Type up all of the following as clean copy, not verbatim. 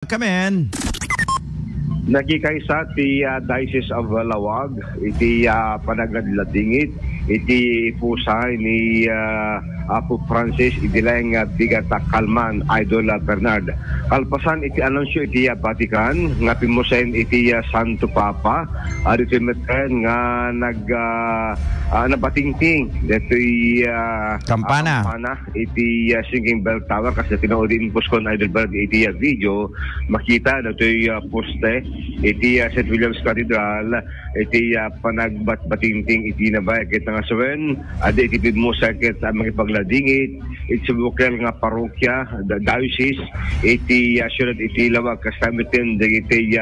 Kamen. Nagkikaisa ti Diocese of Lawag, iti panagladingit, iti pusay ni Apo Francis, idileng bigat kalman, Idol Bernard. Kalpasan iti anunsyo iti Vatican, nga pimusen iti Santo Papa, iti meten nga nabatingting, dito'y Kampana. Iti singing bell tower, kasi tinoodin po ko na Idol Bernard iti video, makita dito'y poste, iti St. William's Cathedral, iti panagbat-batingting iti nabayakit nga sawen, adi iti pidmusakit mga pagladingit, iti subukal nga parokya, diocese, iti syudad iti Lawag, kasamitin iti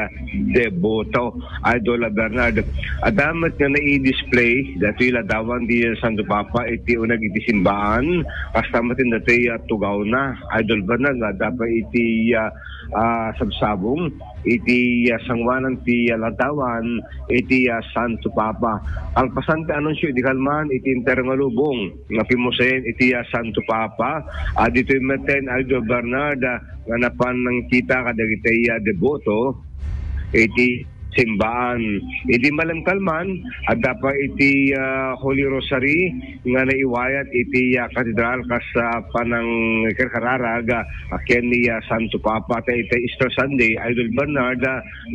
deboto, Idol Bernard. Adamat nga na-i-display, dito iladawan di Santo Papa, iti unag iti simbahan, kasamitin dito tugaw na, Idol Bernard, nga dapat iti sabsabong, iti sangwanan ti ladawan, iti Santo Papa. Ang pasante anunsyo iti kalman iti internalubong nga pimusen iti Santo Papa, dito meten Idol Bernard nga napan ng kita kadagiti deboto iti simbahan. Iti malamkalman at dapat iti Holy Rosary nga naiwayat iti katedral kas panang kararag aken ni Santo Papa iti Easter Sunday, Idol Bernard,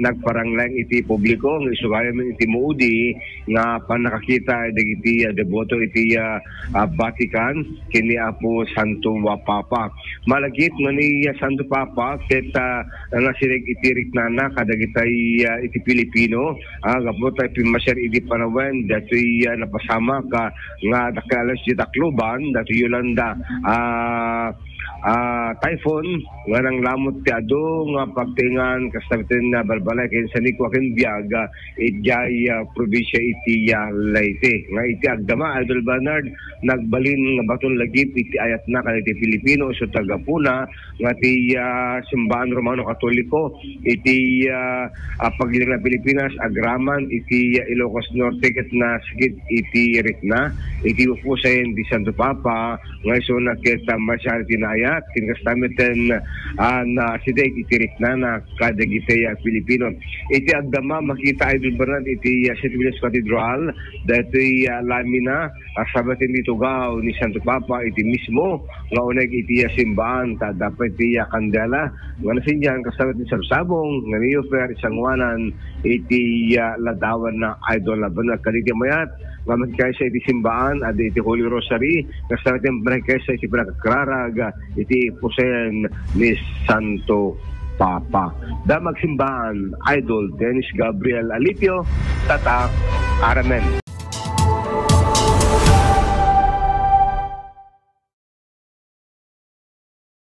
nagparanglang iti publiko nga isugayan iti muudi nga panakakita iti deboto iti Vatican kini Apo Santo Papa. Malagit nga ni Santo Papa ket nga sinig iti riknana kadagitay iti Pilipino, kapot ay pimasyar iti panawen, dato'y napasama ka nga nakalas di takluban, dato'y Yolanda typhoon, nga nang lamot ti ado, nga pagtingan, kastabitin na balbalay, kaya sa nikwakin biyag, iti probinsya iti Leyte. Nga iti agdama, Idol Bernard, nagbalin nga baton lagip, iti ayat na kaniti Pilipino, so tagapuna, nga ti simbahan Romano Katoliko, iti pagiling na Pilipinas, agraman, iti Ilocos Norte, ket na sigit iti Ritna, iti upusayin di Santo Papa, nga iso na kita masyariti na ayat, kinakastamitin na siday iti Ritna na kadagitay Pilipino. Iti agdama, makita Idol Bernard, iti St. William's Cathedral, dato'y lamina, sabatin dito gaw ni Santo Papa, iti mismo, nga unag iti simbahan, dapat iti kandela, nga nasindihan, kasabatin sa sabong, nga niyo per isangwanan, iti ladawan na Idol Bernard. Kaniti mayat, nga magkaysa iti simbahan, at iti Holy Rosary, kasabatin magkaysa iti pinagkararag, iti pusen ni Santo Papa. Da magsimbahan, Idol Dennis Gabriel Alipio, Tatak, Aramen.